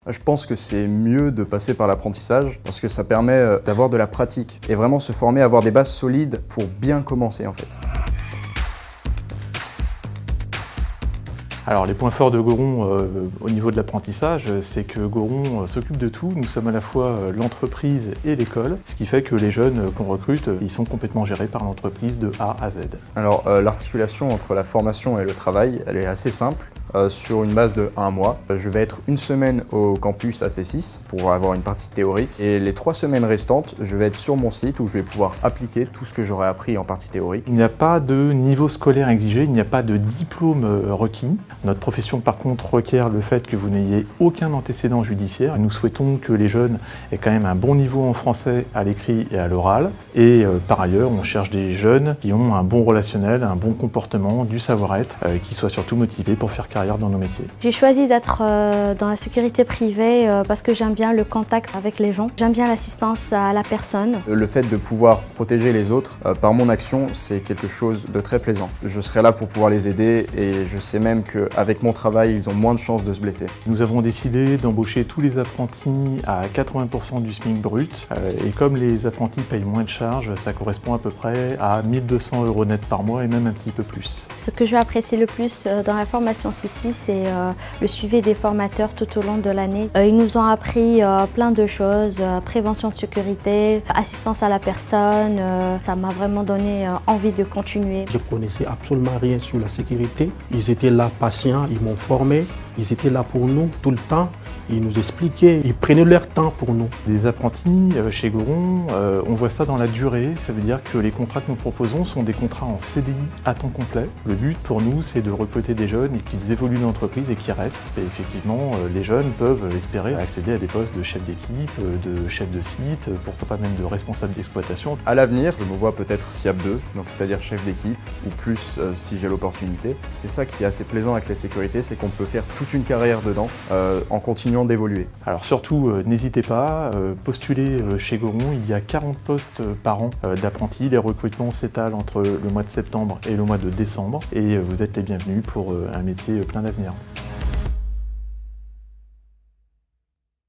Je pense que c'est mieux de passer par l'apprentissage parce que ça permet d'avoir de la pratique et vraiment se former, avoir des bases solides pour bien commencer en fait. Alors les points forts de Goron au niveau de l'apprentissage, c'est que Goron s'occupe de tout. Nous sommes à la fois l'entreprise et l'école, ce qui fait que les jeunes qu'on recrute, ils sont complètement gérés par l'entreprise de A à Z. Alors l'articulation entre la formation et le travail, elle est assez simple. Sur une base de 1 mois. Je vais être une semaine au campus AC6 pour avoir une partie théorique et les 3 semaines restantes, je vais être sur mon site où je vais pouvoir appliquer tout ce que j'aurai appris en partie théorique. Il n'y a pas de niveau scolaire exigé, il n'y a pas de diplôme requis. Notre profession par contre requiert le fait que vous n'ayez aucun antécédent judiciaire. Nous souhaitons que les jeunes aient quand même un bon niveau en français à l'écrit et à l'oral. Et par ailleurs, on cherche des jeunes qui ont un bon relationnel, un bon comportement, du savoir-être, qui soient surtout motivés pour faire carrière dans nos métiers. J'ai choisi d'être dans la sécurité privée parce que j'aime bien le contact avec les gens. J'aime bien l'assistance à la personne. Le fait de pouvoir protéger les autres par mon action, c'est quelque chose de très plaisant. Je serai là pour pouvoir les aider et je sais même qu'avec mon travail, ils ont moins de chances de se blesser. Nous avons décidé d'embaucher tous les apprentis à 80% du SMIC brut et comme les apprentis payent moins de charges, ça correspond à peu près à 1 200 € net par mois et même un petit peu plus. Ce que je vais apprécier le plus dans la formation CICI, c'est le suivi des formateurs tout au long de l'année. Ils nous ont appris plein de choses, prévention de sécurité, assistance à la personne. Ça m'a vraiment donné envie de continuer. Je connaissais absolument rien sur la sécurité. Ils étaient là patients, ils m'ont formé, ils étaient là pour nous tout le temps. Ils nous expliquaient, ils prenaient leur temps pour nous. Les apprentis chez Goron, on voit ça dans la durée, ça veut dire que les contrats que nous proposons sont des contrats en CDI à temps complet. Le but pour nous, c'est de recruter des jeunes et qu'ils évoluent dans l'entreprise et qu'ils restent. Et effectivement, les jeunes peuvent espérer accéder à des postes de chef d'équipe, de chef de site, pourquoi pas même de responsable d'exploitation. À l'avenir, je me vois peut-être SIAP 2, donc c'est-à-dire chef d'équipe, ou plus si j'ai l'opportunité. C'est ça qui est assez plaisant avec la sécurité, c'est qu'on peut faire toute une carrière dedans en continuant d'évoluer. Alors surtout, n'hésitez pas, postulez chez Goron, il y a 40 postes par an d'apprentis. Les recrutements s'étalent entre le mois de septembre et le mois de décembre et vous êtes les bienvenus pour un métier plein d'avenir.